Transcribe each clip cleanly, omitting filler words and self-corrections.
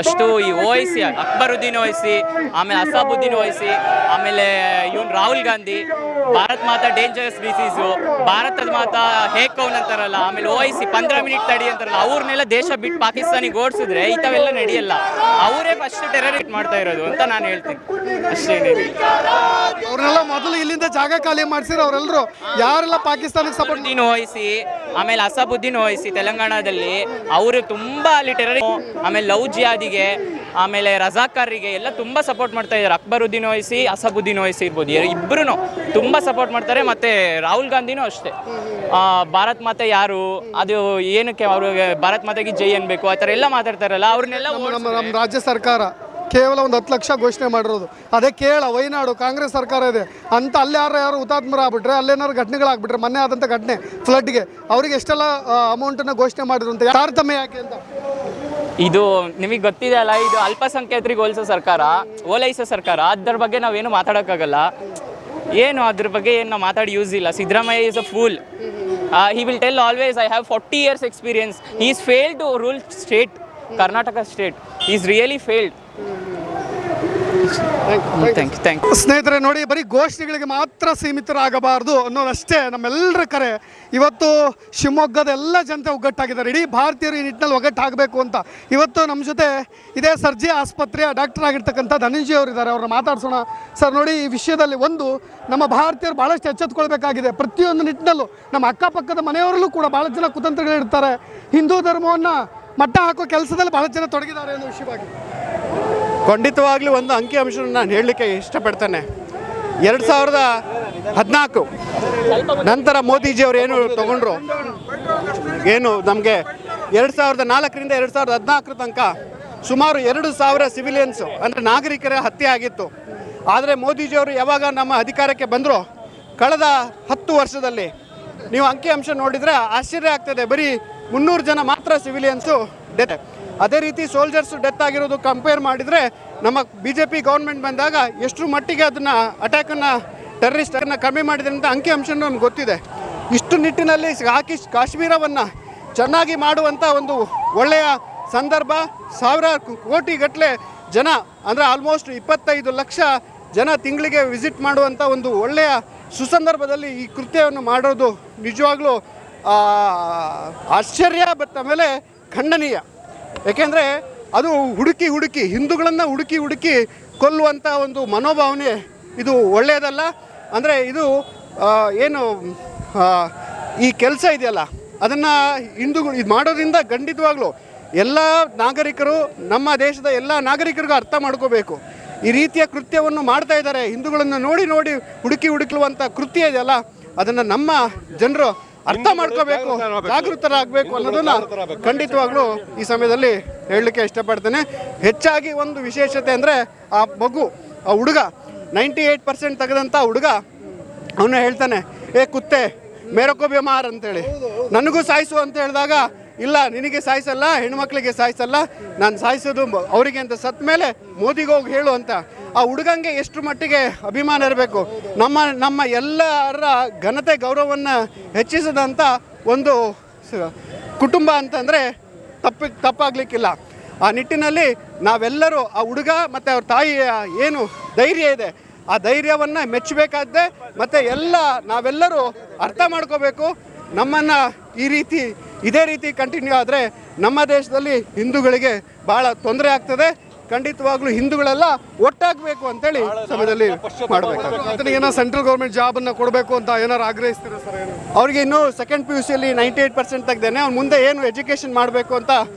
ಅಷ್ಟು ಈ ಓವೈಸಿ ಅಕ್ಬರುದ್ದೀನ್ ಓವೈಸಿ, ಆಮೇಲೆ ಅಸಾಬುದ್ದೀನ್ ಓವೈಸಿ, ಆಮೇಲೆ ಇವನು ರಾಹುಲ್ ಗಾಂಧಿ, ಭಾರತ್ ಮಾತಾ ಡೇಂಜರಸ್ ಡಿಸೀಸು, ಭಾರತದ ಮಾತಾ ಹೇಕೌನ್ ಅಂತಾರಲ್ಲ, ಆಮೇಲೆ ಓವೈಸಿ 15 ಮಿನಿಟ್ ತಡಿ ಅಂತಾರಲ್ಲ, ಅವ್ರನ್ನೆಲ್ಲ ದೇಶ ಬಿಟ್ಟು ಪಾಕಿಸ್ತಾನಿಗೆ ಓಡಿಸಿದ್ರೆ ಇಂಥವೆಲ್ಲ ನಡೆಯಲ್ಲ. ಅವರೇ ಫಸ್ಟ್ ಟೆರರಿಸ್ಟ್ ಮಾಡ್ತಾ ಇರೋದು ಅಂತ ನಾನು ಹೇಳ್ತೀನಿ ಅಷ್ಟೇ. ಅವ್ರನ್ನೆಲ್ಲ ಮೊದಲು ಇಲ್ಲಿಂದ ಜಾಗ ಖಾಲಿ ಮಾಡಿಸಿರೋ ಅವರೆಲ್ಲರೂ ಯಾರೆಲ್ಲ ಪಾಕಿಸ್ತಾನಕ್ಕೆ ಸಪೋರ್ಟ್ ಓವೈಸಿ, ಆಮೇಲೆ ಅಸಾಬುದ್ದೀನ್ ಓವೈಸಿ ತೆಲಂಗಾಣದಲ್ಲಿ ಅವರು ತುಂಬಾ ಅಲ್ಲಿ ಟೆರರಿಸ್ಟ್, ಆಮೇಲೆ ಲವ್ ಜಿಹಾದಿಗೆ, ಆಮೇಲೆ ರಜಾಕಾರರಿಗೆ ಎಲ್ಲ ತುಂಬಾ ಸಪೋರ್ಟ್ ಮಾಡ್ತಾ ಇದ್ದಾರೆ. ಅಕ್ಬರುದ್ದೀನ್ ಓವೈಸಿ, ಅಸಾಬುದ್ದೀನ್ ಓವೈಸಿ ಇರ್ಬೋದು, ಇಬ್ಬರು ತುಂಬಾ ಸಪೋರ್ಟ್ ಮಾಡ್ತಾರೆ. ಮತ್ತೆ ರಾಹುಲ್ ಗಾಂಧಿನೂ ಅಷ್ಟೇ. ಭಾರತ್ ಮಾತೆ ಯಾರು, ಅದು ಏನಕ್ಕೆ ಅವ್ರಿಗೆ ಭಾರತ್ ಮಾತೆಗೆ ಜೈ ಅನ್ಬೇಕು ಆ ಥರ ಎಲ್ಲ ಮಾತಾಡ್ತಾರಲ್ಲ, ಅವ್ರನ್ನೆಲ್ಲ ನಮ್ಮ ರಾಜ್ಯ ಸರ್ಕಾರ ಕೇವಲ ಒಂದು 10 ಲಕ್ಷ ಘೋಷಣೆ ಮಾಡಿರೋದು. ಅದೇ ಕೇರಳ, ವಯನಾಡು ಕಾಂಗ್ರೆಸ್ ಸರ್ಕಾರ ಇದೆ ಅಂತ ಅಲ್ಲಿ ಯಾರು ಹುತಾತ್ಮರ ಆಗ್ಬಿಟ್ರೆ, ಅಲ್ಲೇನಾದ್ರು ಘಟನೆಗಳಾಗ್ಬಿಟ್ರೆ, ಮೊನ್ನೆ ಆದಂಥ ಘಟನೆ ಫ್ಲಡ್ಗೆ ಅವ್ರಿಗೆ ಎಷ್ಟೆಲ್ಲ ಅಮೌಂಟನ್ನು ಘೋಷಣೆ ಮಾಡಿದ್ರು ಅಂತ ತಾರತಮ್ಯ ಯಾಕೆ ಅಂತ. ಇದು ನಿಮಗೆ ಗೊತ್ತಿದೆ ಅಲ್ಲ, ಇದು ಅಲ್ಪಸಂಖ್ಯಾತರಿಗೆ ಓಲೈಸೋ ಸರ್ಕಾರ. ಅದ್ರ ಬಗ್ಗೆ ನಾವೇನು ಮಾತಾಡೋಕ್ಕಾಗಲ್ಲ. ಏನು ಅದ್ರ ಬಗ್ಗೆ ಏನು ನಾವು ಮಾತಾಡಿ ಯೂಸ್ ಇಲ್ಲ. Siddaramaiah is a fool. he will tell always I have 40 years experience. He is failed to rule state, Karnataka state. He is really failed. Thank you. ಸ್ನೇಹಿತರೆ ನೋಡಿ, ಬರೀ ಘೋಷಣೆಗಳಿಗೆ ಮಾತ್ರ ಸೀಮಿತರಾಗಬಾರ್ದು ಅನ್ನೋದಷ್ಟೇ ನಮ್ಮೆಲ್ಲರ ಕರೆ. ಇವತ್ತು ಶಿವಮೊಗ್ಗದ ಎಲ್ಲ ಜನತೆ ಒಗ್ಗಟ್ಟಾಗಿದ್ದಾರೆ. ಇಡೀ ಭಾರತೀಯರು ಈ ನಿಟ್ಟಿನಲ್ಲಿ ಒಗ್ಗಟ್ಟಾಗಬೇಕು ಅಂತ. ಇವತ್ತು ನಮ್ಮ ಜೊತೆ ಇದೇ ಸರ್ಜಿ ಆಸ್ಪತ್ರೆಯ ಡಾಕ್ಟರ್ ಆಗಿರ್ತಕ್ಕಂಥ ಧನಂಜಯ ಅವರು ಇದ್ದಾರೆ. ಅವ್ರನ್ನ ಮಾತಾಡ್ಸೋಣ. ಸರ್ ನೋಡಿ, ಈ ವಿಷಯದಲ್ಲಿ ಒಂದು ನಮ್ಮ ಭಾರತೀಯರು ಭಾಳಷ್ಟು ಎಚ್ಚೆತ್ತುಕೊಳ್ಬೇಕಾಗಿದೆ. ಪ್ರತಿಯೊಂದು ನಿಟ್ಟಿನಲ್ಲೂ ನಮ್ಮ ಅಕ್ಕಪಕ್ಕದ ಮನೆಯವರಲ್ಲೂ ಕೂಡ ಭಾಳ ಜನ ಕುತಂತ್ರಗಳಿರ್ತಾರೆ. ಹಿಂದೂ ಧರ್ಮವನ್ನು ಮಟ್ಟ ಹಾಕೋ ಕೆಲಸದಲ್ಲಿ ಭಾಳ ಜನ ತೊಡಗಿದ್ದಾರೆ ಅನ್ನೋ ವಿಷಯವಾಗಿ ಖಂಡಿತವಾಗ್ಲೂ ಒಂದು ಅಂಕಿಅಂಶವನ್ನು ನಾನು ಹೇಳಲಿಕ್ಕೆ ಇಷ್ಟಪಡ್ತೇನೆ. 2014 ನಂತರ ಮೋದಿಜಿಯವರು ಏನು ತಗೊಂಡ್ರು, ಏನು ನಮಗೆ 2004ರಿಂದ 2014 ತನಕ ಸುಮಾರು 2,000 ಸಿವಿಲಿಯನ್ಸು ಅಂದರೆ ನಾಗರಿಕರ ಹತ್ಯೆ ಆಗಿತ್ತು. ಆದರೆ ಮೋದಿಜಿಯವರು ಯಾವಾಗ ನಮ್ಮ ಅಧಿಕಾರಕ್ಕೆ ಬಂದರು, ಕಳೆದ 10 ವರ್ಷದಲ್ಲಿ ನೀವು ಅಂಕಿಅಂಶ ನೋಡಿದರೆ ಆಶ್ಚರ್ಯ ಆಗ್ತದೆ. ಬರೀ 300 ಜನ ಮಾತ್ರ ಸಿವಿಲಿಯನ್ಸು ಡೆತ್. ಅದೇ ರೀತಿ ಸೋಲ್ಜರ್ಸು ಡೆತ್ ಆಗಿರೋದು ಕಂಪೇರ್ ಮಾಡಿದರೆ ನಮ್ಮ BJP ಗೌರ್ಮೆಂಟ್ ಬಂದಾಗ ಎಷ್ಟು ಮಟ್ಟಿಗೆ ಅದನ್ನು ಅಟ್ಯಾಕನ್ನು ಟೆರರಿಸ್ಟನ್ನು ಕಮ್ಮಿ ಮಾಡಿದೆ ಅಂತ ಅಂಕಿಅಂಶ ನಮ್ಗೆ ಗೊತ್ತಿದೆ. ಇಷ್ಟು ನಿಟ್ಟಿನಲ್ಲಿ ಕಾಶ್ಮೀರವನ್ನು ಚೆನ್ನಾಗಿ ಮಾಡುವಂಥ ಒಂದು ಒಳ್ಳೆಯ ಸಂದರ್ಭ. 1000 ಕೋಟಿಗಟ್ಟಲೆ ಜನ ಅಂದರೆ ಆಲ್ಮೋಸ್ಟ್ 25 ಲಕ್ಷ ಜನ ತಿಂಗಳಿಗೆ ವಿಸಿಟ್ ಮಾಡುವಂಥ ಒಂದು ಒಳ್ಳೆಯ ಸುಸಂದರ್ಭದಲ್ಲಿ ಈ ಕೃತ್ಯವನ್ನು ಮಾಡೋದು ನಿಜವಾಗ್ಲೂ ಆಶ್ಚರ್ಯ, ಬಟ್ ಆಮೇಲೆ ಖಂಡನೀಯ. ಏಕೆಂದರೆ ಅದು ಹುಡುಕಿ ಹಿಂದೂಗಳನ್ನು ಹುಡುಕಿ ಕೊಲ್ಲುವಂಥ ಒಂದು ಮನೋಭಾವನೆ ಇದು ಒಳ್ಳೆಯದಲ್ಲ. ಅಂದರೆ ಇದು ಏನು ಈ ಕೆಲಸ ಇದೆಯಲ್ಲ, ಅದನ್ನು ಹಿಂದೂಗಳು ಇದು ಮಾಡೋದ್ರಿಂದ ಖಂಡಿತವಾಗ್ಲೂ ಎಲ್ಲ ನಾಗರಿಕರು, ನಮ್ಮ ದೇಶದ ಎಲ್ಲ ನಾಗರಿಕರಿಗೂ ಅರ್ಥ ಮಾಡ್ಕೋಬೇಕು. ಈ ರೀತಿಯ ಕೃತ್ಯವನ್ನು ಮಾಡ್ತಾ ಇದ್ದಾರೆ. ಹಿಂದೂಗಳನ್ನು ನೋಡಿ ಹುಡುಕುವಂಥ ಕೃತ್ಯ ಇದೆಯಲ್ಲ, ಅದನ್ನು ನಮ್ಮ ಜನರು ಅರ್ಥ ಮಾಡ್ಕೋಬೇಕು, ಜಾಗೃತರಾಗಬೇಕು ಅನ್ನೋದನ್ನು ಖಂಡಿತವಾಗ್ಲೂ ಈ ಸಮಯದಲ್ಲಿ ಹೇಳಲಿಕ್ಕೆ ಇಷ್ಟಪಡ್ತೇನೆ. ಹೆಚ್ಚಾಗಿ ಒಂದು ವಿಶೇಷತೆ ಅಂದರೆ ಆ ಮಗು, ಆ ಹುಡುಗ 98% ತೆಗೆದಂಥ ಹುಡುಗ, ಅವನು ಹೇಳ್ತಾನೆ, ಕುತ್ತೆ ಮೇರಕೋ ಬಿಮಾರ್ ಅಂತೇಳಿ, ನನಗೂ ಸಾಯಿಸು ಅಂತ ಹೇಳಿದಾಗ, ಇಲ್ಲ ನಿನಗೆ ಸಾಯಿಸಲ್ಲ, ಹೆಣ್ಮಕ್ಳಿಗೆ ಸಾಯಿಸಲ್ಲ, ನಾನು ಸಾಯಿಸೋದು ಅವರಿಗೆ ಅಂತ ಸತ್ತ ಮೇಲೆ ಮೋದಿಗೆ ಹೋಗಿ ಹೇಳು ಅಂತ. ಆ ಹುಡುಗಂಗೆ ಎಷ್ಟು ಮಟ್ಟಿಗೆ ಅಭಿಮಾನ ಇರಬೇಕು. ನಮ್ಮ ಎಲ್ಲರ ಘನತೆ ಗೌರವವನ್ನು ಹೆಚ್ಚಿಸಿದಂಥ ಒಂದು ಕುಟುಂಬ ಅಂತಂದರೆ ತಪ್ಪಾಗಲಿಕ್ಕಿಲ್ಲ. ಆ ನಿಟ್ಟಿನಲ್ಲಿ ನಾವೆಲ್ಲರೂ ಆ ಹುಡುಗ ಮತ್ತು ಅವ್ರ ತಾಯಿಯ ಏನು ಧೈರ್ಯ ಇದೆ, ಆ ಧೈರ್ಯವನ್ನು ಮೆಚ್ಚಬೇಕಾದ್ದೆ. ಮತ್ತು ನಾವೆಲ್ಲರೂ ಅರ್ಥ ಮಾಡ್ಕೋಬೇಕು. ನಮ್ಮನ್ನು ಇದೇ ರೀತಿ ಕಂಟಿನ್ಯೂ ಆದರೆ ನಮ್ಮ ದೇಶದಲ್ಲಿ ಹಿಂದೂಗಳಿಗೆ ಭಾಳ ತೊಂದರೆ ಆಗ್ತದೆ. ಖಂಡಿತವಾಗ್ಲೂ ಹಿಂದೂಗಳೆಲ್ಲ ಒಟ್ಟಾಗಬೇಕು ಅಂತೇಳಿ ಸಮಯದಲ್ಲಿ ಮಾಡಬೇಕು. ಏನೋ ಸೆಂಟ್ರಲ್ ಗೌರ್ಮೆಂಟ್ ಜಾಬನ್ನು ಕೊಡಬೇಕು ಅಂತ ಏನಾರು ಆಗ್ರಹಿಸ್ತೀರಾ ಸರ್? ಅವ್ರಿಗೆ ಇನ್ನೂ ಸೆಕೆಂಡ್ PUCಯಲ್ಲಿ 98% ತೆಗ್ದೇನೆ. ಅವ್ನು ಮುಂದೆ ಏನು ಎಜುಕೇಷನ್ ಮಾಡಬೇಕು ಅಂತ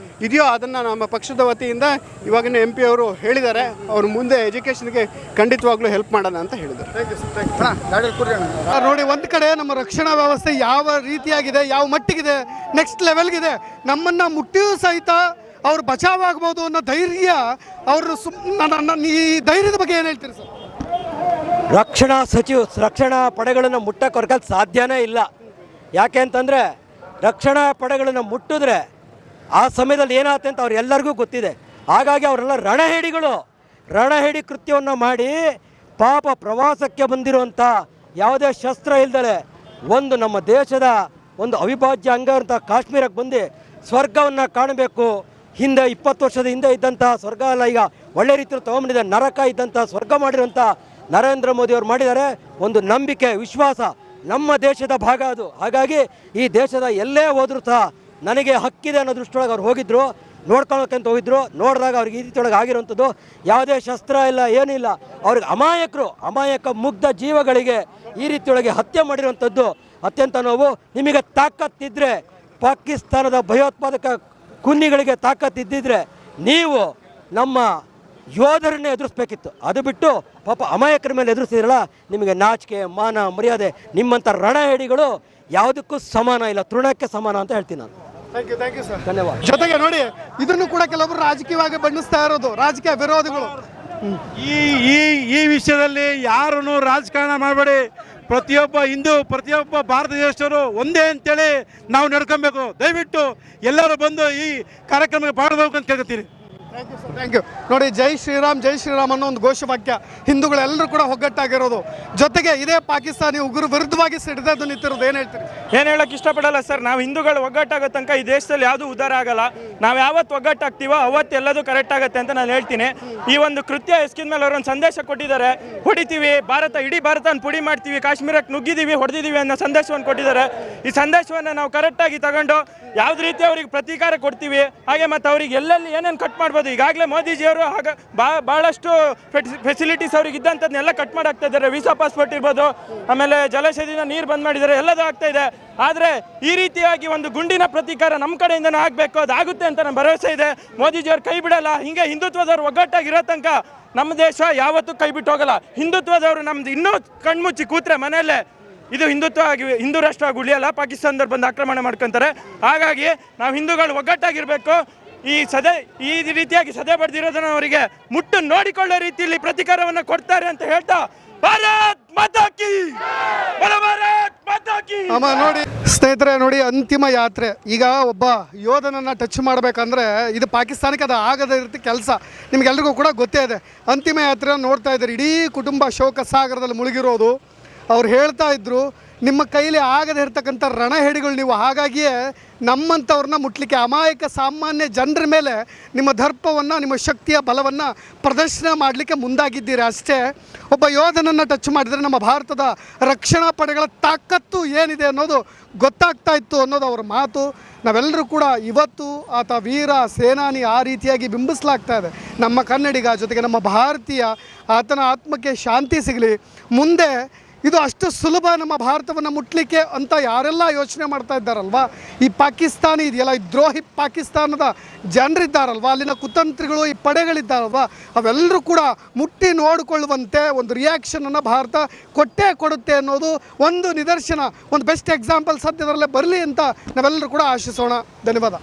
ಇದೆಯೋ ಅದನ್ನು ನಮ್ಮ ಪಕ್ಷದ ವತಿಯಿಂದ ಇವಾಗಿನ MP ಅವರು ಹೇಳಿದ್ದಾರೆ. ಅವರು ಮುಂದೆ ಎಜುಕೇಷನ್ಗೆ ಖಂಡಿತವಾಗ್ಲೂ ಹೆಲ್ಪ್ ಮಾಡೋಣ ಅಂತ ಹೇಳಿದ್ದಾರೆ. ನೋಡಿ, ಒಂದು ಕಡೆ ನಮ್ಮ ರಕ್ಷಣಾ ವ್ಯವಸ್ಥೆ ಯಾವ ರೀತಿಯಾಗಿದೆ, ಯಾವ ಮಟ್ಟಿಗಿದೆ, ನೆಕ್ಸ್ಟ್ ಲೆವೆಲ್ಗಿದೆ. ನಮ್ಮನ್ನು ಮುಟ್ಟಿಯೂ ಸಹಿತ ಅವ್ರು ಬಚಾವಾಗ್ಬೋದು ಅನ್ನೋ ಧೈರ್ಯ ಅವರು. ಈ ಧೈರ್ಯದ ಬಗ್ಗೆ ಏನು ಹೇಳ್ತೀರಿ ಸರ್? ರಕ್ಷಣಾ ಪಡೆಗಳನ್ನು ಮುಟ್ಟಕ್ಕೆ ಸಾಧ್ಯನೇ ಇಲ್ಲ. ಯಾಕೆ ಅಂತಂದರೆ ರಕ್ಷಣಾ ಪಡೆಗಳನ್ನು ಮುಟ್ಟಿದ್ರೆ ಆ ಸಮಯದಲ್ಲಿ ಏನಾಗುತ್ತೆ ಅಂತ ಅವ್ರೆಲ್ಲರಿಗೂ ಗೊತ್ತಿದೆ. ಹಾಗಾಗಿ ಅವರೆಲ್ಲ ರಣಹೇಡಿ ಕೃತ್ಯವನ್ನು ಮಾಡಿ ಪಾಪ ಪ್ರವಾಸಕ್ಕೆ ಬಂದಿರುವಂಥ ಯಾವುದೇ ಶಸ್ತ್ರ ಇಲ್ದಲೆ ಒಂದು ನಮ್ಮ ದೇಶದ ಒಂದು ಅವಿಭಾಜ್ಯ ಅಂಗ ಅಂತ ಕಾಶ್ಮೀರಕ್ಕೆ ಬಂದು ಸ್ವರ್ಗವನ್ನು ಕಾಣಬೇಕು, ಹಿಂದೆ 20 ವರ್ಷದ ಹಿಂದೆ ಇದ್ದಂಥ ಸ್ವರ್ಗ ಅಲ್ಲ, ಈಗ ಒಳ್ಳೆ ರೀತಿಯಲ್ಲಿ ತೊಗೊಂಬಂದಿದೆ. ನರಕ ಇದ್ದಂಥ ಸ್ವರ್ಗ ಮಾಡಿರೋಂಥ ನರೇಂದ್ರ ಮೋದಿ ಅವರು ಮಾಡಿದ್ದಾರೆ. ಒಂದು ನಂಬಿಕೆ, ವಿಶ್ವಾಸ, ನಮ್ಮ ದೇಶದ ಭಾಗ ಅದು. ಹಾಗಾಗಿ ಈ ದೇಶದ ಎಲ್ಲೇ ಹೋದರೂ ಸಹ ನನಗೆ ಹಕ್ಕಿದೆ ಅನ್ನೋ ದೃಷ್ಟಿಯೊಳಗೆ ಅವ್ರು ಹೋಗಿದ್ರು, ನೋಡ್ಕೊಳಕ್ಕಂತ ಹೋಗಿದ್ರು. ನೋಡಿದಾಗ ಅವ್ರಿಗೆ ಈ ರೀತಿಯೊಳಗೆ ಆಗಿರೋಂಥದ್ದು ಯಾವುದೇ ಶಸ್ತ್ರ ಇಲ್ಲ, ಏನಿಲ್ಲ. ಅವ್ರಿಗೆ ಅಮಾಯಕ ಮುಗ್ಧ ಜೀವಗಳಿಗೆ ಈ ರೀತಿಯೊಳಗೆ ಹತ್ಯೆ ಮಾಡಿರುವಂಥದ್ದು ಅತ್ಯಂತ ನೋವು. ನಿಮಗೆ ತಾಕತ್ತಿದ್ದರೆ, ಪಾಕಿಸ್ತಾನದ ಭಯೋತ್ಪಾದಕ ಕುನ್ನಿಗಳಿಗೆ ತಾಕತ್ತಿದ್ದಿದ್ರೆ ನೀವು ನಮ್ಮ ಯೋಧರನ್ನೇ ಎದುರಿಸ್ಬೇಕಿತ್ತು. ಅದು ಬಿಟ್ಟು ಪಾಪ ಅಮಾಯಕರ ಮೇಲೆ ಎದುರಿಸಿದ್ರಲ್ಲ, ನಿಮಗೆ ನಾಚಿಕೆ, ಮಾನ, ಮರ್ಯಾದೆ, ನಿಮ್ಮಂಥ ರಣಹೇಡಿಗಳು ಯಾವುದಕ್ಕೂ ಸಮಾನ ಇಲ್ಲ, ತೃಣಕ್ಕೆ ಸಮಾನ ಅಂತ ಹೇಳ್ತೀನಿ ನಾನು. Thank you sir. ಧನ್ಯವಾದ. ಜೊತೆಗೆ ನೋಡಿ, ಇದನ್ನು ಕೂಡ ಕೆಲವರು ರಾಜಕೀಯವಾಗಿ ಬಣ್ಣಿಸ್ತಾ ಇರೋದು, ರಾಜಕೀಯ ವಿರೋಧಿಗಳು. ಈ ವಿಷಯದಲ್ಲಿ ಯಾರನ್ನು ರಾಜಕಾರಣ ಮಾಡಬೇಡಿ. ಪ್ರತಿಯೊಬ್ಬ ಭಾರತ ದೇಶದವರು ಒಂದೇ ಅಂತೇಳಿ ನಾವು ನಡ್ಕೊಬೇಕು. ದಯವಿಟ್ಟು ಎಲ್ಲರೂ ಬಂದು ಈ ಕಾರ್ಯಕ್ರಮಕ್ಕೆ ಪಾಲ್ಗೊಳ್ಬೇಕು ಅಂತ ಕೇಳ್ತೀನಿ. Thank you. ನೋಡಿ, ಜೈ ಶ್ರೀರಾಮ್ ಅನ್ನೋ ಒಂದು ಘೋಷವಾಕ್ಯ ಹಿಂದೂಗಳೆಲ್ಲರೂ ಕೂಡ ಒಗ್ಗಟ್ಟಾಗಿರೋದು. ಜೊತೆಗೆ ಇದೇ ಪಾಕಿಸ್ತಾನಿ ಉಗ್ರ ವಿರುದ್ಧವಾಗಿ ಸಿಡಿದು ನಿಂತಿರೋದು. ಏನು ಹೇಳ್ತೀರಿ? ಏನು ಹೇಳಕ್ಕೆ ಇಷ್ಟಪಡಲ್ಲ ಸರ್. ನಾವು ಹಿಂದೂಗಳು ಒಗ್ಗಟ್ಟಾಗೋ ತನಕ ಈ ದೇಶದಲ್ಲಿ ಯಾವುದೂ ಉದ್ಧಾರ ಆಗಲ್ಲ. ನಾವು ಯಾವತ್ತು ಒಗ್ಗಟ್ಟಾಗ್ತೀವೋ ಅವತ್ತು ಎಲ್ಲದೂ ಕರೆಕ್ಟ್ ಆಗುತ್ತೆ ಅಂತ ನಾನು ಹೇಳ್ತೀನಿ. ಈ ಒಂದು ಕೃತ್ಯ ಎಸ್ಕಿದ ಮೇಲೆ ಅವರೊಂದು ಸಂದೇಶ ಕೊಟ್ಟಿದ್ದಾರೆ. ಹೊಡಿತೀವಿ, ಇಡೀ ಭಾರತನ ಪುಡಿ ಮಾಡ್ತೀವಿ, ಕಾಶ್ಮೀರಕ್ಕೆ ನುಗ್ಗಿದ್ದೀವಿ, ಹೊಡೆದಿದ್ದೀವಿ ಅನ್ನೋ ಸಂದೇಶವನ್ನು ಕೊಟ್ಟಿದ್ದಾರೆ. ಈ ಸಂದೇಶವನ್ನು ನಾವು ಕರೆಕ್ಟಾಗಿ ತಗೊಂಡು ಯಾವುದೇ ರೀತಿ ಅವ್ರಿಗೆ ಪ್ರತೀಕಾರ ಕೊಡ್ತೀವಿ. ಹಾಗೆ ಮತ್ತು ಅವ್ರಿಗೆ ಎಲ್ಲೆಲ್ಲಿ ಏನೇನು ಕಟ್ ಮಾಡ್ಬೋದು. ಈಗಾಗಲೇ ಮೋದಿಜಿಯವರು ಭಾಳಷ್ಟು ಫೆಸಿಲಿಟೀಸ್ ಅವ್ರಿಗೆ ಇದ್ದಂಥದ್ದನ್ನೆಲ್ಲ ಕಟ್ ಮಾಡಾಕ್ತಾ ಇದ್ದಾರೆ. ವೀಸಾ ಪಾಸ್ಪೋರ್ಟ್ ಇರ್ಬೋದು, ಆಮೇಲೆ ಜಲಾಶಯದಿಂದ ನೀರು ಬಂದ್ ಮಾಡಿದ್ದಾರೆ, ಎಲ್ಲದೂ ಆಗ್ತಾ ಇದೆ. ಆದರೆ ಈ ರೀತಿಯಾಗಿ ಒಂದು ಗುಂಡಿನ ಪ್ರತೀಕಾರ ನಮ್ಮ ಕಡೆಯಿಂದನೂ ಆಗಬೇಕು, ಅದಾಗುತ್ತೆ ಅಂತ ನಮ್ಮ ಭರವಸೆ ಇದೆ. ಮೋದಿಜಿಯವ್ರು ಕೈ ಬಿಡಲ್ಲ. ಹಿಂಗೆ ಹಿಂದುತ್ವದವ್ರು ಒಗ್ಗಟ್ಟಾಗಿರೋ ತನಕ ನಮ್ಮ ದೇಶ ಯಾವತ್ತೂ ಕೈ ಬಿಟ್ಟು ಹೋಗಲ್ಲ. ಹಿಂದುತ್ವದವರು ನಮ್ದು ಇನ್ನೂ ಕಣ್ಮುಚ್ಚಿ ಕೂತ್ರೆ ಮನೆಯಲ್ಲೇ ಇದು ಹಿಂದೂ ರಾಷ್ಟ್ರ ಆಗಿ ಉಳಿಯಲ್ಲ. ಪಾಕಿಸ್ತಾನದವ್ರು ಬಂದು ಆಕ್ರಮಣ ಮಾಡ್ಕೊತಾರೆ. ಹಾಗಾಗಿ ನಾವು ಹಿಂದೂಗಳು ಒಗ್ಗಟ್ಟಾಗಿರಬೇಕು. ಈ ರೀತಿಯಾಗಿ ಸದೆ ಬಡ್ದಿರೋದನ್ನ ಅವರಿಗೆ ಮುಟ್ಟು ನೋಡಿಕೊಳ್ಳೋ ರೀತಿಯಲ್ಲಿ ಪ್ರತಿಕಾರವನ್ನು ಕೊಡ್ತಾರೆ ಅಂತ ಹೇಳ್ತಾ, ಭಾರತ್ ಮಾತಾ ಕೀ, ಭಾರತ್ ಮಾತಾ ಕೀ. ನೋಡಿ ಸ್ನೇಹಿತರೆ, ನೋಡಿ ಅಂತಿಮ ಯಾತ್ರೆ. ಈಗ ಒಬ್ಬ ಯೋಧನನ್ನು ಟಚ್ ಮಾಡಬೇಕಂದ್ರೆ ಇದು ಪಾಕಿಸ್ತಾನಕ್ಕೆ ಅದು ಆಗದ ರೀತಿ ಕೆಲಸ. ನಿಮಗೆಲ್ರಿಗೂ ಕೂಡ ಗೊತ್ತೇ ಇದೆ. ಅಂತಿಮ ಯಾತ್ರೆ ನೋಡ್ತಾ ಇದ್ದಾರೆ, ಇಡೀ ಕುಟುಂಬ ಶೋಕ ಸಾಗರದಲ್ಲಿ ಮುಳುಗಿರೋದು. ಅವ್ರು ಹೇಳ್ತಾ ಇದ್ರು, ನಿಮ್ಮ ಕೈಲಿ ಆಗದೆ ಇರ್ತಕ್ಕಂಥ ರಣಹೇಡಿಗಳು ನೀವು. ಹಾಗಾಗಿಯೇ ನಮ್ಮಂಥವ್ರನ್ನ ಮುಟ್ಲಿಕ್ಕೆ, ಅಮಾಯಕ ಸಾಮಾನ್ಯ ಜನರ ಮೇಲೆ ನಿಮ್ಮ ದರ್ಪವನ್ನು, ನಿಮ್ಮ ಶಕ್ತಿಯ ಬಲವನ್ನು ಪ್ರದರ್ಶನ ಮಾಡಲಿಕ್ಕೆ ಮುಂದಾಗಿದ್ದೀರಿ ಅಷ್ಟೇ. ಒಬ್ಬ ಯೋಧನನ್ನು ಟಚ್ ಮಾಡಿದರೆ ನಮ್ಮ ಭಾರತದ ರಕ್ಷಣಾ ಪಡೆಗಳ ತಾಕತ್ತು ಏನಿದೆ ಅನ್ನೋದು ಗೊತ್ತಾಗ್ತಾ ಇತ್ತು ಅನ್ನೋದು ಅವರ ಮಾತು. ನಾವೆಲ್ಲರೂ ಕೂಡ ಇವತ್ತು ಆತ ವೀರ ಸೇನಾನಿ ಆ ರೀತಿಯಾಗಿ ಬಿಂಬಿಸಲಾಗ್ತಾ ಇದೆ. ನಮ್ಮ ಕನ್ನಡಿಗ, ಜೊತೆಗೆ ನಮ್ಮ ಭಾರತೀಯ, ಆತನ ಆತ್ಮಕ್ಕೆ ಶಾಂತಿ ಸಿಗಲಿ. ಮುಂದೆ ಇದು ಅಷ್ಟು ಸುಲಭ ನಮ್ಮ ಭಾರತವನ್ನು ಮುಟ್ಲಿಕ್ಕೆ ಅಂತ ಯಾರೆಲ್ಲ ಯೋಚನೆ ಮಾಡ್ತಾ ಇದ್ದಾರಲ್ವ, ಈ ಪಾಕಿಸ್ತಾನಿ ಇದೆಯಲ್ಲ, ಈ ದ್ರೋಹಿ ಪಾಕಿಸ್ತಾನದ ಜನರಿದ್ದಾರಲ್ವ, ಅಲ್ಲಿನ ಕುತಂತ್ರಿಗಳು, ಈ ಪಡೆಗಳಿದ್ದಾರಲ್ವ, ಅವೆಲ್ಲರೂ ಕೂಡ ಮುಟ್ಟಿ ನೋಡಿಕೊಳ್ಳುವಂತೆ ಒಂದು ರಿಯಾಕ್ಷನನ್ನು ಭಾರತ ಕೊಟ್ಟೇ ಕೊಡುತ್ತೆ ಅನ್ನೋದು ಒಂದು ನಿದರ್ಶನ, ಒಂದು ಬೆಸ್ಟ್ ಎಕ್ಸಾಂಪಲ್ ಸದ್ಯದಲ್ಲೇ ಬರಲಿ ಅಂತ ನಾವೆಲ್ಲರೂ ಕೂಡ ಆಶಿಸೋಣ. ಧನ್ಯವಾದ.